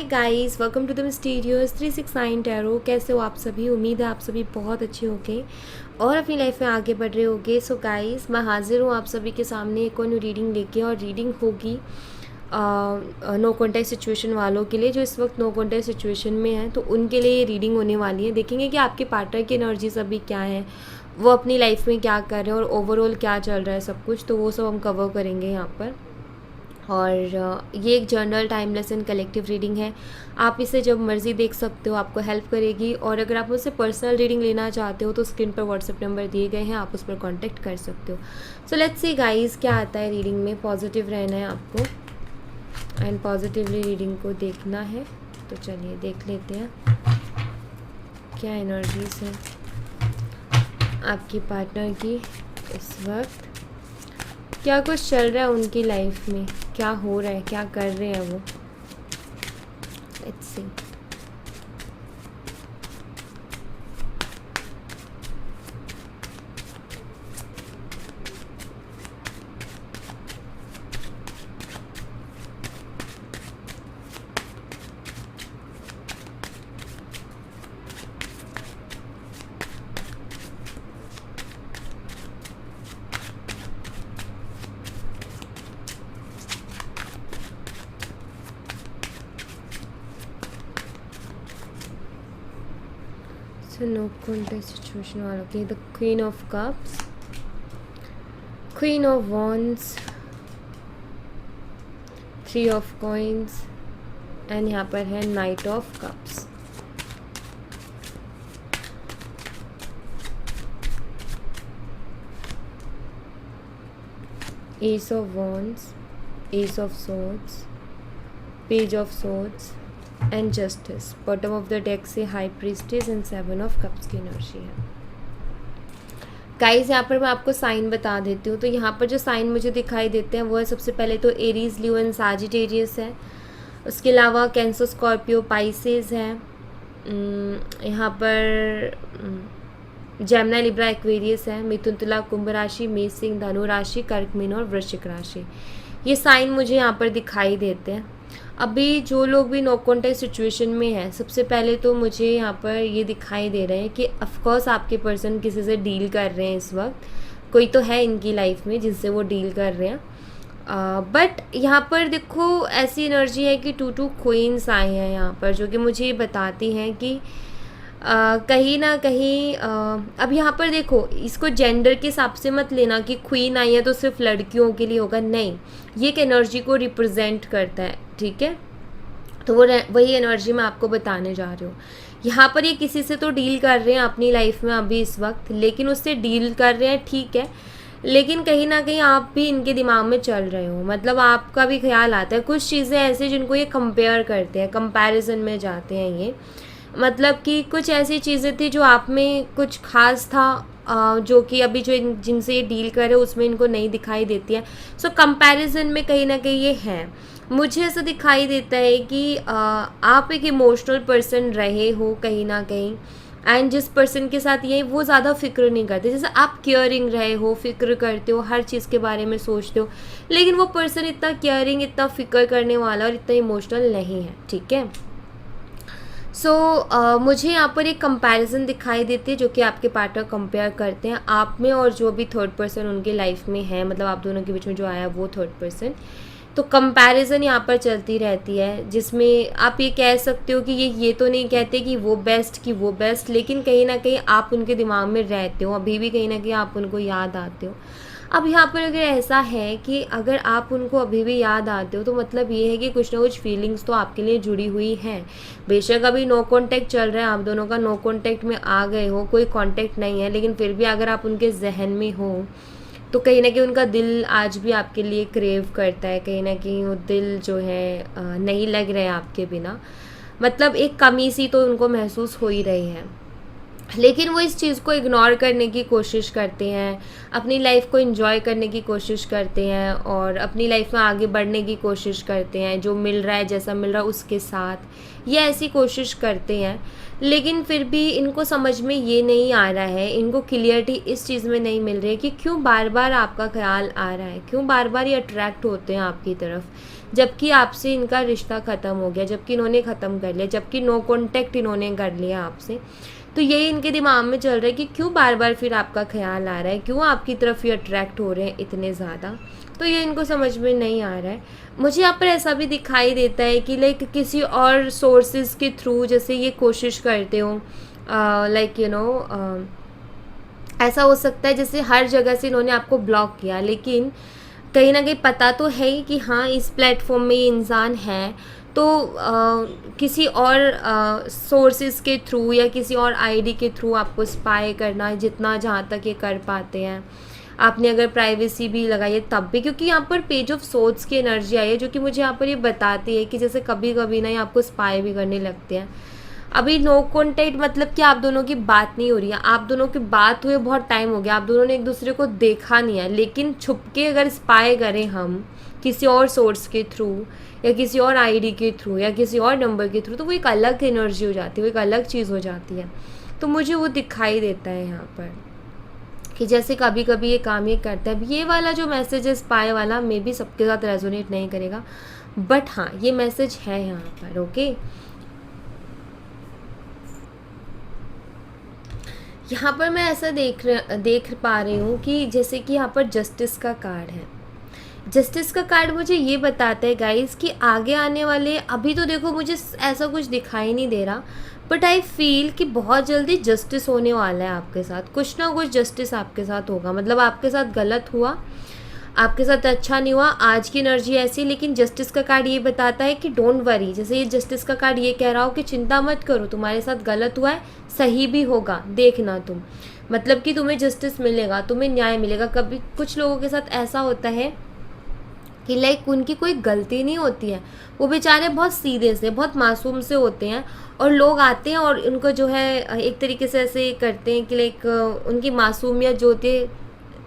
Guys, welcome to the mysterious 369 tarot. कैसे हो आप सभी? उम्मीद है आप सभी बहुत अच्छे होंगे और अपनी लाइफ में आगे बढ़ रहे होंगे। सो गाइस, मैं हाजिर हूँ आप सभी के सामने एक और न्यू रीडिंग लेके, और रीडिंग होगी नो कॉन्टैक्ट सिचुएशन वालों के लिए जो इस वक्त नो कॉन्टैक्ट सिचुएशन में है। तो उनके लिए ये रीडिंग होने वाली है। देखेंगे कि आपके पार्टनर की एनर्जीज अभी क्या है, वो अपनी लाइफ में क्या कर रहे हैं और ओवरऑल क्या चल रहा है सब कुछ। तो वो सब हम कवर करेंगे यहाँ पर। और ये एक general timeless and collective reading है। आप इसे जब मर्ज़ी देख सकते हो, आपको हेल्प करेगी। और अगर आप मुझसे पर्सनल रीडिंग लेना चाहते हो तो स्क्रीन पर व्हाट्सएप नंबर दिए गए हैं, आप उस पर कांटेक्ट कर सकते हो। सो लेट्स सी गाइस, क्या आता है रीडिंग में। पॉजिटिव रहना है आपको एंड पॉजिटिवली रीडिंग को देखना है। तो चलिए देख लेते हैं क्या एनर्जीज है आपकी पार्टनर की इस वक्त। क्या कुछ चल रहा है उनकी लाइफ में, क्या हो रहा है, क्या कर रहे हैं वो। Let's see. So no contest situation वालों की the queen of cups, queen of wands, 3 of coins and यहाँ पर है knight of cups. Ace of wands, ace of swords, page of swords and justice. Bottom of the deck से high priestess and 7 of cups की energy है। Guys, यहाँ पर मैं आपको साइन बता देती हूँ। तो यहाँ पर जो साइन मुझे दिखाई देते हैं वो है, सबसे पहले तो एरीज, लियो एंड सैजिटेरियस है। उसके अलावा कैंसर, स्कॉर्पियो, पाइसेस है। यहाँ पर जेमिनी, लिब्रा, एक्वेरियस है। मिथुन, तुला, कुंभ राशि, मेष, सिंह, धनु राशि, कर्क, मीन और वृश्चिक राशि। ये साइन मुझे यहाँ पर दिखाई देते हैं। अभी जो लोग भी नो कॉन्टैक्ट सिचुएशन में है, सबसे पहले तो मुझे यहाँ पर ये दिखाई दे रहे हैं कि ऑफकोर्स आपके पर्सन किसी से डील कर रहे हैं इस वक्त। कोई तो है इनकी लाइफ में जिससे वो डील कर रहे हैं। बट यहाँ पर देखो ऐसी एनर्जी है कि 2 क्वींस आए हैं यहाँ पर, जो कि मुझे ये बताती हैं कि कहीं ना कहीं अब यहाँ पर देखो, इसको जेंडर के हिसाब से मत लेना कि क्वीन आई है तो सिर्फ लड़कियों के लिए होगा। नहीं, ये एक एनर्जी को रिप्रेजेंट करता है, ठीक है। तो वही एनर्जी मैं आपको बताने जा रही हूँ। यहाँ पर ये किसी से तो डील कर रहे हैं अपनी लाइफ में अभी इस वक्त, लेकिन उससे डील कर रहे हैं, ठीक है। लेकिन कहीं ना कहीं आप भी इनके दिमाग में चल रहे हो, मतलब आपका भी ख्याल आता है। कुछ चीज़ें ऐसे जिनको ये कंपेयर करते हैं, कंपैरिजन में जाते हैं ये। मतलब कि कुछ ऐसी चीज़ें थी जो आप में कुछ खास था, जो कि अभी जो जिनसे ये डील करे उसमें इनको नहीं दिखाई देती है। सो कंपैरिजन में कहीं ना कहीं ये है। मुझे ऐसा दिखाई देता है कि आप एक इमोशनल पर्सन रहे हो कहीं ना कहीं, एंड जिस पर्सन के साथ ये वो ज़्यादा फिक्र नहीं करते। जैसे आप केयरिंग रहे हो, फिक्र करते हो, हर चीज़ के बारे में सोचते हो, लेकिन वो पर्सन इतना केयरिंग, इतना फिक्र करने वाला और इतना इमोशनल नहीं है, ठीक है। मुझे यहाँ पर एक कंपैरिजन दिखाई देती है जो कि आपके पार्टनर कंपेयर करते हैं आप में और जो भी थर्ड पर्सन उनके लाइफ में है, मतलब आप दोनों के बीच में जो आया वो थर्ड पर्सन। तो कंपैरिजन यहाँ पर चलती रहती है, जिसमें आप ये कह सकते हो कि ये तो नहीं कहते कि वो बेस्ट, लेकिन कहीं ना कहीं आप उनके दिमाग में रहते हो, अभी भी कहीं ना कहीं आप उनको याद आते हो। अब यहाँ पर अगर ऐसा है कि अगर आप उनको अभी भी याद आते हो तो मतलब ये है कि कुछ ना कुछ फीलिंग्स तो आपके लिए जुड़ी हुई हैं। बेशक अभी नो कांटेक्ट चल रहा है, आप दोनों का नो कांटेक्ट में आ गए हो, कोई कांटेक्ट नहीं है, लेकिन फिर भी अगर आप उनके जहन में हो तो कहीं ना कहीं उनका दिल आज भी आपके लिए क्रेव करता है। कहीं ना कहीं वो दिल जो है नहीं लग रहा है आपके बिना, मतलब एक कमी सी तो उनको महसूस हो ही रही है। लेकिन वो इस चीज़ को इग्नोर करने की कोशिश करते हैं, अपनी लाइफ को एंजॉय करने की कोशिश करते हैं और अपनी लाइफ में आगे बढ़ने की कोशिश करते हैं। जो मिल रहा है, जैसा मिल रहा है उसके साथ ये ऐसी कोशिश करते हैं। लेकिन फिर भी इनको समझ में ये नहीं आ रहा है, इनको क्लियरिटी इस चीज़ में नहीं मिल रही है कि क्यों बार बार आपका ख्याल आ रहा है, क्यों बार बार ये अट्रैक्ट होते हैं आपकी तरफ। जबकि आपसे इनका रिश्ता ख़त्म हो गया, जबकि इन्होंने ख़त्म कर लिया, जबकि नो कॉन्टैक्ट इन्होंने कर लिया आपसे। तो यही इनके दिमाग में चल रहा है कि क्यों बार बार फिर आपका ख्याल आ रहा है, क्यों आपकी तरफ ये अट्रैक्ट हो रहे हैं इतने ज़्यादा। तो ये इनको समझ में नहीं आ रहा है। मुझे यहाँ पर ऐसा भी दिखाई देता है कि लाइक किसी और सोर्सेज के थ्रू जैसे ये कोशिश करते हो, लाइक ऐसा हो सकता है जैसे हर जगह से इन्होंने आपको ब्लॉक किया, लेकिन कहीं ना कहीं पता तो है ही कि हाँ इस प्लेटफॉर्म में ये इंसान है, तो किसी और सोर्सेज के थ्रू या किसी और आईडी के थ्रू आपको स्पाई करना, जितना जहाँ तक ये कर पाते हैं। आपने अगर प्राइवेसी भी लगाई है तब भी, क्योंकि यहाँ पर पेज ऑफ सोर्ड्स की एनर्जी आई है जो कि मुझे यहाँ पर ये बताती है कि जैसे कभी कभी ना ये आपको स्पाई भी करने लगते हैं। अभी नो कॉन्टैक्ट मतलब कि आप दोनों की बात नहीं हो रही है, आप दोनों की बात हुए बहुत टाइम हो गया, आप दोनों ने एक दूसरे को देखा नहीं है, लेकिन छुप के अगर स्पाई करें हम किसी और सोर्स के थ्रू या किसी और आईडी के थ्रू या किसी और नंबर के थ्रू, तो वो एक अलग एनर्जी हो जाती है, वो एक अलग चीज़ हो जाती है। तो मुझे वो दिखाई देता है यहाँ पर कि जैसे कभी कभी ये काम ये करता है। ये वाला जो मैसेज है स्पाई वाला मे बी सबके साथ रेजोनेट नहीं करेगा, बट हाँ ये मैसेज है यहाँ पर। ओके, यहाँ पर मैं ऐसा देख पा रही हूँ कि जैसे कि यहाँ पर जस्टिस का कार्ड है। जस्टिस का कार्ड मुझे ये बताता है गाइस कि आगे आने वाले, अभी तो देखो मुझे ऐसा कुछ दिखाई नहीं दे रहा, बट आई फील कि बहुत जल्दी जस्टिस होने वाला है आपके साथ। कुछ ना कुछ जस्टिस आपके साथ होगा, मतलब आपके साथ गलत हुआ, आपके साथ अच्छा नहीं हुआ, आज की एनर्जी ऐसी। लेकिन जस्टिस का कार्ड ये बताता है कि डोंट वरी, जैसे ये जस्टिस का कार्ड ये कह रहा हो कि चिंता मत करो, तुम्हारे साथ गलत हुआ है, सही भी होगा, देखना तुम, मतलब कि तुम्हें जस्टिस मिलेगा, तुम्हें न्याय मिलेगा। कभी कुछ लोगों के साथ ऐसा होता है कि लाइक उनकी कोई गलती नहीं होती है, वो बेचारे बहुत सीधे से, बहुत मासूम से होते हैं, और लोग आते हैं और उनको जो है एक तरीके से ऐसे करते हैं कि लाइक उनकी मासूमियत जो होती है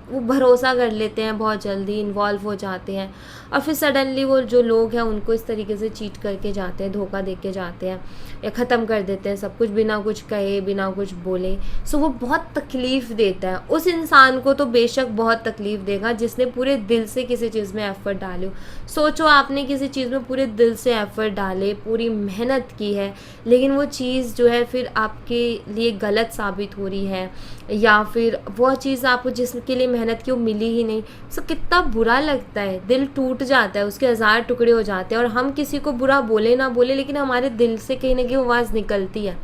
वो भरोसा कर लेते हैं, बहुत जल्दी इन्वॉल्व हो जाते हैं, और फिर सडनली वो जो लोग हैं उनको इस तरीके से चीट करके जाते हैं, धोखा दे के जाते हैं, या ख़त्म कर देते हैं सब कुछ बिना कुछ कहे, बिना कुछ बोले। सो वो बहुत तकलीफ़ देता है। उस इंसान को तो बेशक बहुत तकलीफ़ देगा जिसने पूरे दिल से किसी चीज़ में एफ़र्ट डाले हो। सोचो आपने किसी चीज़ में पूरे दिल से एफ़र्ट डाले, पूरी मेहनत की है, लेकिन वो चीज़ जो है फिर आपके लिए गलत साबित हो रही है, या फिर वो चीज़ आपको जिसके लिए मेहनत की वो मिली ही नहीं। सो कितना बुरा लगता है, दिल टूट जाता है, उसके हज़ार टुकड़े हो जाते हैं। और हम किसी को बुरा बोले ना बोले, लेकिन हमारे दिल से कहीं ना कहीं आवाज़ निकलती है।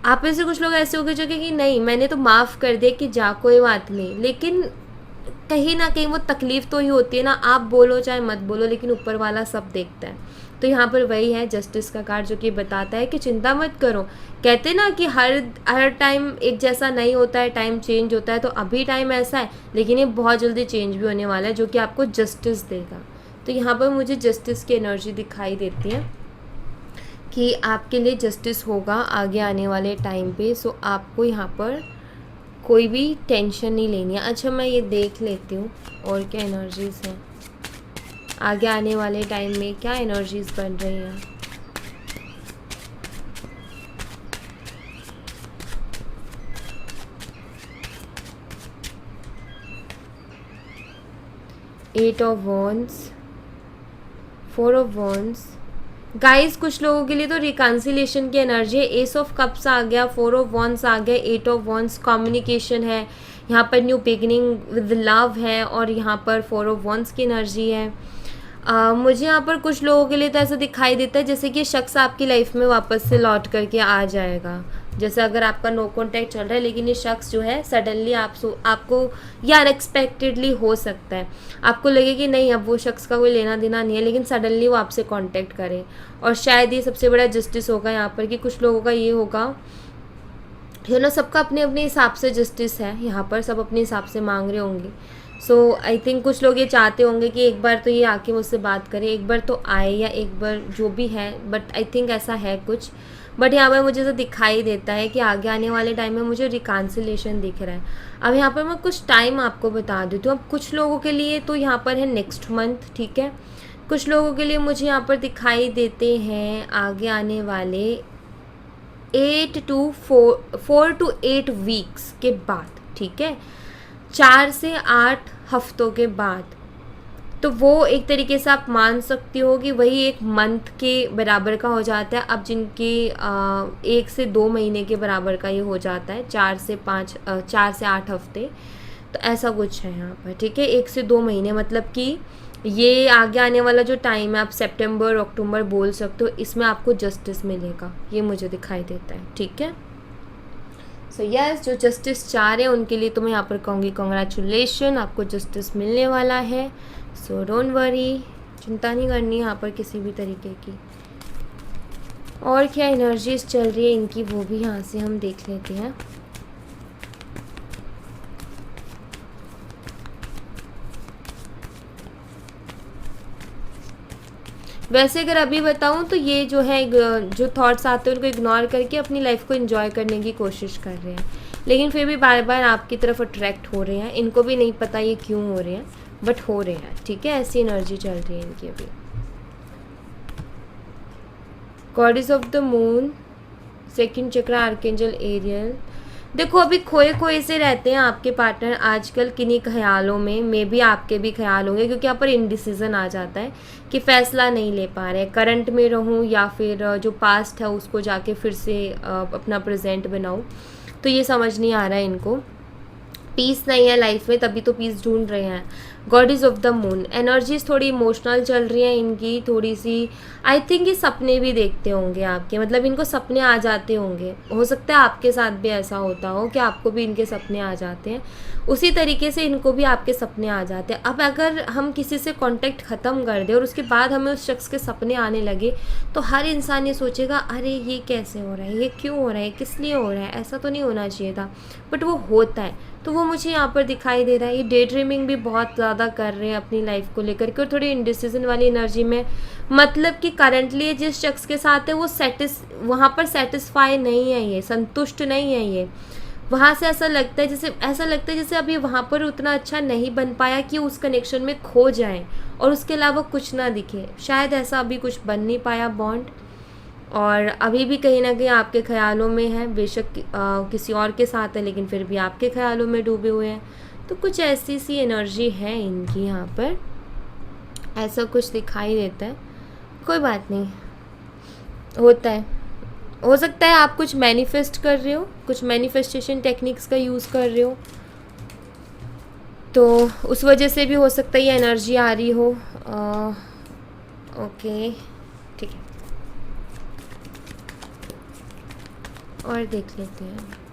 आप में से कुछ लोग ऐसे हो गए जो कि नहीं मैंने तो माफ़ कर दिया कि जा कोई बात नहीं, लेकिन कहीं ना कहीं वो तकलीफ़ तो ही होती है ना, आप बोलो चाहे मत बोलो, लेकिन ऊपर वाला सब देखता है। तो यहाँ पर वही है जस्टिस का कार्ड जो कि बताता है कि चिंता मत करो। कहते ना कि हर टाइम एक जैसा नहीं होता है, टाइम चेंज होता है, तो अभी टाइम ऐसा है, लेकिन ये बहुत जल्दी चेंज भी होने वाला है जो कि आपको जस्टिस देगा। तो यहाँ पर मुझे जस्टिस की एनर्जी दिखाई देती है कि आपके लिए जस्टिस होगा आगे आने वाले टाइम पे। सो आपको यहाँ पर कोई भी टेंशन नहीं लेनी है। अच्छा मैं ये देख लेती हूँ और क्या एनर्जीज़ हैं आगे आने वाले टाइम में, क्या एनर्जीज़ बन रही हैं। Eight of wands, four of wands. Guys कुछ लोगों के लिए तो रिकन्सिलेशन की एनर्जी है। एस ऑफ कप्स आ गया, फोर ऑफ वॉन्ड्स आ गया, एट ऑफ वॉन्ड्स कम्युनिकेशन है, यहाँ पर न्यू बिगिनिंग विद लव है, और यहाँ पर फोर ऑफ वॉन्ड्स की एनर्जी है। मुझे यहाँ पर कुछ लोगों के लिए तो ऐसा दिखाई देता है जैसे कि शख्स आपकी लाइफ में वापस से लौट करके आ जाएगा। जैसे अगर आपका नो कॉन्टैक्ट चल रहा है, लेकिन ये शख्स जो है सडनली आपको या अनएक्सपेक्टेडली हो सकता है, आपको लगे कि नहीं अब वो शख्स का कोई लेना देना नहीं है, लेकिन सडनली वो आपसे कांटेक्ट करे। और शायद ये सबसे बड़ा जस्टिस होगा यहाँ पर कि कुछ लोगों का ये होगा, यू नो, सबका अपने अपने हिसाब से जस्टिस है यहाँ पर, सब अपने हिसाब से मांग रहे होंगे। सो आई थिंक कुछ लोग ये चाहते होंगे कि एक बार तो ये आके मुझसे बात करें, एक बार तो आए, या एक बार जो भी है, बट आई थिंक ऐसा है कुछ। बट यहाँ पर मुझे तो दिखाई देता है कि आगे आने वाले टाइम में मुझे रिकन्सिलेशन दिख रहा है। अब यहाँ पर मैं कुछ टाइम आपको बता देती हूँ। अब कुछ लोगों के लिए तो यहाँ पर है नेक्स्ट मंथ, ठीक है। कुछ लोगों के लिए मुझे यहाँ पर दिखाई देते हैं आगे आने वाले 4 to 8 वीक्स के बाद, ठीक है, 4 से 8 हफ्तों के बाद। तो वो एक तरीके से आप मान सकते हो कि वही एक मंथ के बराबर का हो जाता है। अब जिनके 1 से 2 महीने के बराबर का ये हो जाता है, 4 से 8 हफ्ते, तो ऐसा कुछ है यहाँ पर, ठीक है। 1 से 2 महीने मतलब कि ये आगे आने वाला जो टाइम है, आप सितंबर अक्टूबर बोल सकते हो, इसमें आपको जस्टिस मिलेगा, ये मुझे दिखाई देता है, ठीक है। सो यस, जो जस्टिस चाह रहे हैं उनके लिए तो मैं यहाँ पर कहूँगी कॉन्ग्रेचुलेशन, आपको जस्टिस मिलने वाला है। सो डोंट वरी, चिंता नहीं करनी यहाँ पर किसी भी तरीके की। और क्या एनर्जीज चल रही है इनकी, वो भी यहाँ से हम देख लेते हैं। वैसे अगर अभी बताऊं तो ये जो है, जो थॉट्स आते हैं उनको इग्नोर करके अपनी लाइफ को एंजॉय करने की कोशिश कर रहे हैं, लेकिन फिर भी बार बार आपकी तरफ अट्रैक्ट हो रहे हैं। इनको भी नहीं पता ये क्यों हो रहे हैं, बट हो रहे हैं, ठीक है। ऐसी एनर्जी चल रही है इनकी अभी। Goddess of the moon, second chakra, archangel Ariel. देखो अभी खोए खोए से रहते हैं आपके पार्टनर आजकल किन्हीं ख्यालों में, मे भी आपके भी ख्याल होंगे, क्योंकि यहाँ पर इनडिसीजन आ जाता है कि फ़ैसला नहीं ले पा रहे, करंट में रहूँ या फिर जो पास्ट है उसको जाके फिर से अपना प्रेजेंट बनाऊँ, तो ये समझ नहीं आ रहा है इनको। पीस नहीं है लाइफ में, तभी तो पीस ढूंढ रहे हैं। Goddess of the moon, energies थोड़ी इमोशनल चल रही हैं इनकी, थोड़ी सी आई थिंक ये सपने भी देखते होंगे आपके, मतलब इनको सपने आ जाते होंगे। हो सकता है आपके साथ भी ऐसा होता हो कि आपको भी इनके सपने आ जाते हैं, उसी तरीके से इनको भी आपके सपने आ जाते हैं। अब अगर हम किसी से कांटेक्ट ख़त्म कर दें और उसके बाद हमें उस शख्स के सपने आने लगे, तो हर इंसान ये सोचेगा अरे ये कैसे हो रहा है, ये क्यों हो रहा है, किस लिए हो रहा है, ऐसा तो नहीं होना चाहिए था, बट वो होता है। तो वो मुझे यहाँ पर दिखाई दे रहा है। ये डे ड्रीमिंग भी बहुत ज़्यादा कर रहे हैं अपनी लाइफ को लेकर के, और थोड़ी इंडिसीजन वाली एनर्जी में, मतलब कि करंटली जिस शख्स के साथ है वो वहाँ पर सेटिस्फाई नहीं है, ये संतुष्ट नहीं है। ये वहाँ से ऐसा लगता है जैसे अभी वहाँ पर उतना अच्छा नहीं बन पाया कि उस कनेक्शन में खो जाए और उसके अलावा कुछ ना दिखे। शायद ऐसा अभी कुछ बन नहीं पाया बॉन्ड, और अभी भी कहीं ना कहीं आपके ख्यालों में है, बेशक किसी और के साथ है लेकिन फिर भी आपके ख्यालों में डूबे हुए हैं। तो कुछ ऐसी सी एनर्जी है इनकी यहाँ पर, ऐसा कुछ दिखाई देता है। कोई बात नहीं, होता है। हो सकता है आप कुछ मैनिफेस्ट कर रहे हो, कुछ मैनिफेस्टेशन टेक्निक्स का यूज़ कर रहे हो, तो उस वजह से भी हो सकता है ये एनर्जी आ रही हो। ओके ठीक है, और देख लेते हैं।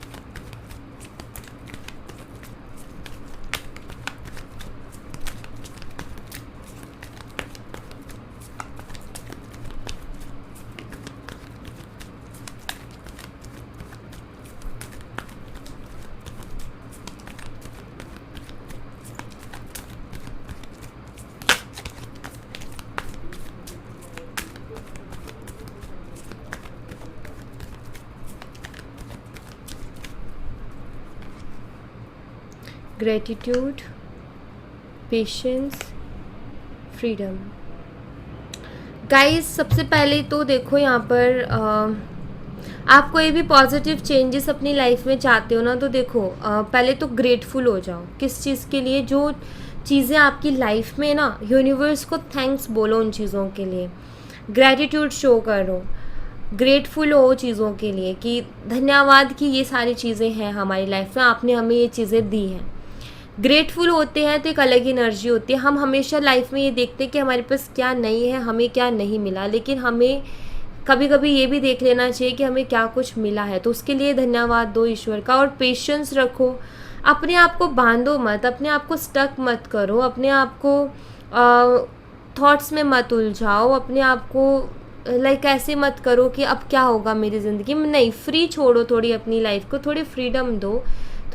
Gratitude, patience, freedom. गाइस सबसे पहले तो देखो यहाँ पर आप कोई भी पॉजिटिव चेंजेस अपनी लाइफ में चाहते हो ना, तो देखो पहले तो ग्रेटफुल हो जाओ किस चीज़ के लिए, जो चीज़ें आपकी लाइफ में ना, यूनिवर्स को थैंक्स बोलो उन चीज़ों के लिए, ग्रेटिट्यूड शो करो, ग्रेटफुल हो चीज़ों के लिए कि धन्यवाद कि ये सारी चीज़ें हैं हमारी लाइफ में, आपने हमें ये चीज़ें दी हैं। ग्रेटफुल होते हैं तो एक अलग एनर्जी होती है। हम हमेशा लाइफ में ये देखते हैं कि हमारे पास क्या नहीं है, हमें क्या नहीं मिला, लेकिन हमें कभी कभी ये भी देख लेना चाहिए कि हमें क्या कुछ मिला है, तो उसके लिए धन्यवाद दो ईश्वर का। और पेशेंस रखो, अपने आप को बांधो मत, अपने आप को स्टक मत करो, अपने आप को थॉट्स में मत उलझाओ, अपने आप को लाइक ऐसे मत करो कि अब क्या होगा मेरी ज़िंदगी में, नहीं, फ्री छोड़ो थोड़ी अपनी लाइफ को, थोड़ी फ्रीडम दो,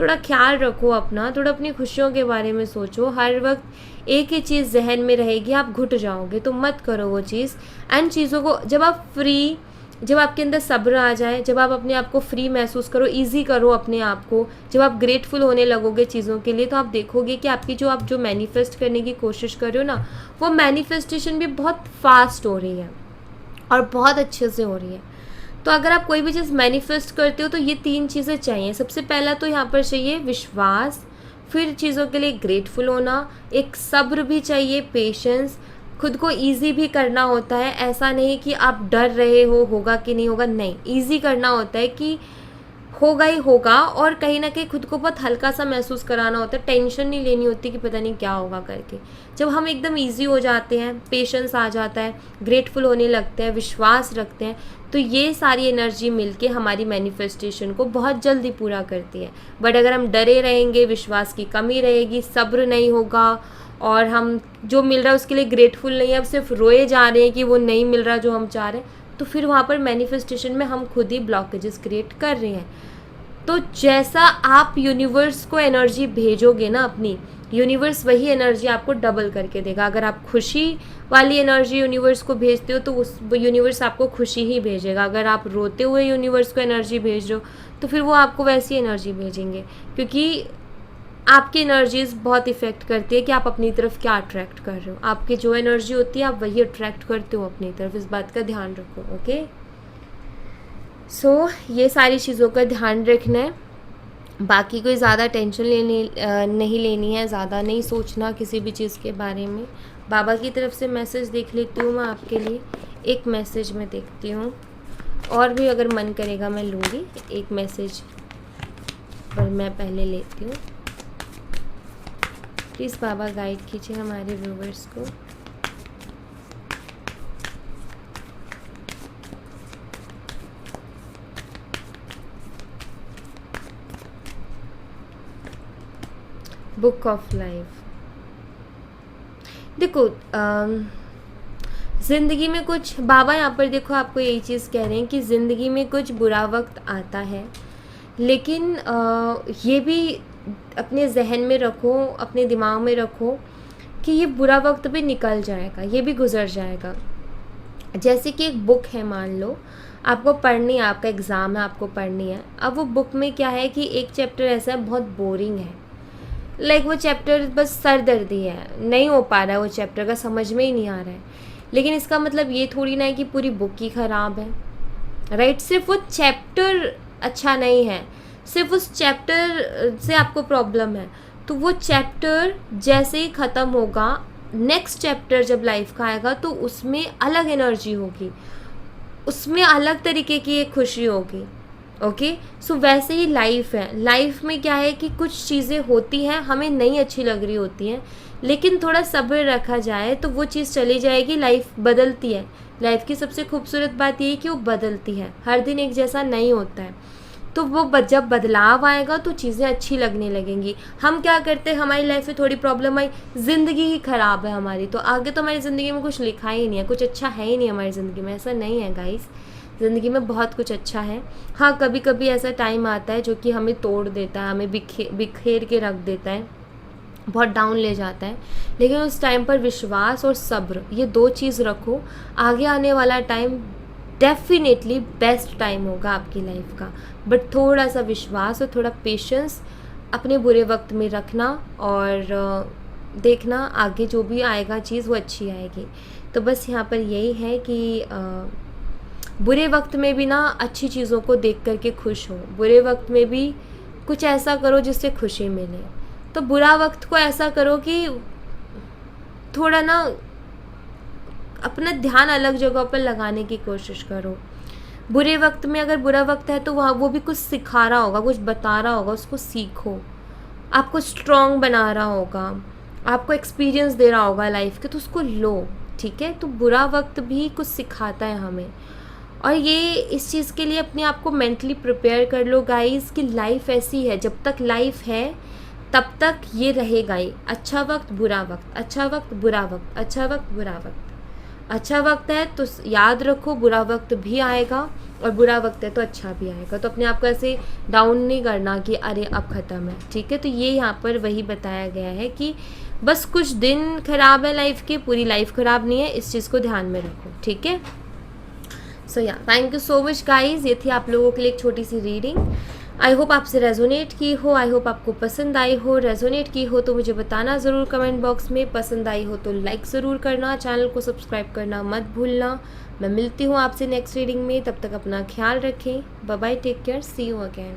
थोड़ा ख्याल रखो अपना, थोड़ा अपनी खुशियों के बारे में सोचो। हर वक्त एक ही चीज़ जहन में रहेगी, आप घुट जाओगे, तो मत करो वो चीज़। एंड चीज़ों को जब आपके अंदर सब्र आ जाए, जब आप अपने आप को फ्री महसूस करो, इजी करो अपने आप को, जब आप ग्रेटफुल होने लगोगे चीज़ों के लिए, तो आप देखोगे कि आप जो मैनिफेस्ट करने की कोशिश कर रहे हो ना, वो मैनिफेस्टेशन भी बहुत फास्ट हो रही है और बहुत अच्छे से हो रही है। तो अगर आप कोई भी चीज़ मैनिफेस्ट करते हो तो ये 3 चीज़ें चाहिए। सबसे पहला तो यहाँ पर चाहिए विश्वास, फिर चीज़ों के लिए ग्रेटफुल होना, एक सब्र भी चाहिए, पेशेंस, खुद को ईज़ी भी करना होता है। ऐसा नहीं कि आप डर रहे हो होगा कि नहीं होगा, नहीं, ईज़ी करना होता है कि होगा ही होगा, और कहीं ना कहीं खुद को बहुत हल्का सा महसूस कराना होता है, टेंशन नहीं लेनी होती कि पता नहीं क्या होगा करके। जब हम एकदम इजी हो जाते हैं, पेशेंस आ जाता है, ग्रेटफुल होने लगते हैं, विश्वास रखते हैं, तो ये सारी एनर्जी मिलके हमारी मैनिफेस्टेशन को बहुत जल्दी पूरा करती है। बट अगर हम डरे रहेंगे, विश्वास की कमी रहेगी, सब्र नहीं होगा, और हम जो मिल रहा है उसके लिए ग्रेटफुल नहीं है, अब सिर्फ रोए जा रहे हैं कि वो नहीं मिल रहा जो हम चाह रहे हैं, तो फिर वहाँ पर मैनिफेस्टेशन में हम खुद ही ब्लॉकेजेस क्रिएट कर रहे हैं। तो जैसा आप यूनिवर्स को एनर्जी भेजोगे ना अपनी, यूनिवर्स वही एनर्जी आपको डबल करके देगा। अगर आप खुशी वाली एनर्जी यूनिवर्स को भेजते हो तो उस यूनिवर्स आपको खुशी ही भेजेगा। अगर आप रोते हुए यूनिवर्स को एनर्जी भेज रहे हो तो फिर वो आपको वैसी एनर्जी भेजेंगे, क्योंकि आपकी एनर्जीज बहुत इफ़ेक्ट करती है कि आप अपनी तरफ क्या अट्रैक्ट कर रहे हो। आपकी जो एनर्जी होती है आप वही अट्रैक्ट करते हो अपनी तरफ, इस बात का ध्यान रखो। ओके, सो ये सारी चीज़ों का ध्यान रखना है। बाकी कोई ज़्यादा टेंशन नहीं लेनी है, ज़्यादा नहीं सोचना किसी भी चीज़ के बारे में। बाबा की तरफ से मैसेज देख लेती हूँ मैं आपके लिए, एक मैसेज मैं देखती हूँ, और भी अगर मन करेगा मैं लूँगी, एक मैसेज पर मैं पहले लेती हूँ। प्लीज़ बाबा गाइड कीजिए हमारे व्यूवर्स को। बुक ऑफ लाइफ, देखो ज़िंदगी में कुछ, बाबा यहाँ पर देखो आपको यही चीज़ कह रहे हैं कि ज़िंदगी में कुछ बुरा वक्त आता है, लेकिन ये भी अपने जहन में रखो, अपने दिमाग में रखो कि ये बुरा वक्त भी निकल जाएगा, ये भी गुजर जाएगा। जैसे कि एक बुक है, मान लो आपको पढ़नी है, आपका एग्ज़ाम है, आपको पढ़नी है। अब वो बुक में क्या है कि एक चैप्टर ऐसा है बहुत बोरिंग है, लाइक वो चैप्टर बस सर दर्दी है, नहीं हो पा रहा है वो चैप्टर का, समझ में ही नहीं आ रहा है। लेकिन इसका मतलब ये थोड़ी ना है कि पूरी बुक ही ख़राब है, राइट? सिर्फ वो चैप्टर अच्छा नहीं है, सिर्फ उस चैप्टर से आपको प्रॉब्लम है, तो वो चैप्टर जैसे ही ख़त्म होगा, नेक्स्ट चैप्टर जब लाइफ का आएगा तो उसमें अलग एनर्जी होगी, उसमें अलग तरीके की एक खुशी होगी। ओके, सो वैसे ही लाइफ है। लाइफ में क्या है कि कुछ चीज़ें होती हैं हमें नहीं अच्छी लग रही होती हैं, लेकिन थोड़ा सब्र रखा जाए तो वो चीज़ चली जाएगी। लाइफ बदलती है, लाइफ की सबसे खूबसूरत बात ये है कि वो बदलती है, हर दिन एक जैसा नहीं होता है। तो वो जब बदलाव आएगा तो चीज़ें अच्छी लगने लगेंगी। हम क्या करते हैं, हमारी लाइफ में थोड़ी प्रॉब्लम आई, ज़िंदगी ही ख़राब है हमारी, तो आगे तो हमारी ज़िंदगी में कुछ लिखा ही नहीं है, कुछ अच्छा है ही नहीं हमारी ज़िंदगी में। ऐसा नहीं है गाइस, ज़िंदगी में बहुत कुछ अच्छा है। हाँ, कभी कभी ऐसा टाइम आता है जो कि हमें तोड़ देता है, हमें बिखेर के रख देता है, बहुत डाउन ले जाता है, लेकिन उस टाइम पर विश्वास और सब्र, ये दो चीज़ रखो, आगे आने वाला टाइम डेफिनेटली बेस्ट टाइम होगा आपकी लाइफ का। बट थोड़ा सा विश्वास और थोड़ा पेशेंस अपने बुरे वक्त में रखना, और देखना आगे जो भी आएगा चीज़ वो अच्छी आएगी। तो बस यहाँ पर यही है कि बुरे वक्त में भी ना अच्छी चीज़ों को देख कर के खुश हो, बुरे वक्त में भी कुछ ऐसा करो जिससे खुशी मिले। तो बुरा वक्त को ऐसा करो कि थोड़ा ना अपना ध्यान अलग जगह पर लगाने की कोशिश करो। बुरे वक्त में, अगर बुरा वक्त है तो वहाँ वो भी कुछ सिखा रहा होगा, कुछ बता रहा होगा, उसको सीखो, आपको स्ट्रॉन्ग बना रहा होगा, आपको एक्सपीरियंस दे रहा होगा लाइफ के, तो उसको लो, ठीक है? तो बुरा वक्त भी कुछ सिखाता है हमें, और ये इस चीज़ के लिए अपने आप को मेंटली प्रिपेयर कर लो गाइस कि लाइफ ऐसी है, जब तक लाइफ है तब तक ये रहेगा ही। अच्छा वक्त, बुरा वक्त, अच्छा वक्त, बुरा वक्त, अच्छा वक्त, बुरा वक्त। अच्छा वक्त है तो याद रखो बुरा वक्त भी आएगा, और बुरा वक्त है तो अच्छा भी आएगा। तो अपने आप को ऐसे डाउन नहीं करना कि अरे अब ख़त्म है, ठीक है? तो ये यहाँ पर वही बताया गया है कि बस कुछ दिन ख़राब है लाइफ के, पूरी लाइफ ख़राब नहीं है, इस चीज़ को ध्यान में रखो, ठीक है? सो या thank you so much guys, ये थी आप लोगों के लिए एक छोटी सी रीडिंग। आई होप आपसे रेजोनेट की हो, आई होप आपको पसंद आई हो। रेजोनेट की हो तो मुझे बताना ज़रूर कमेंट बॉक्स में, पसंद आई हो तो लाइक ज़रूर करना, चैनल को सब्सक्राइब करना मत भूलना। मैं मिलती हूँ आपसे नेक्स्ट रीडिंग में, तब तक अपना ख्याल रखें। Bye bye, take care, see you again.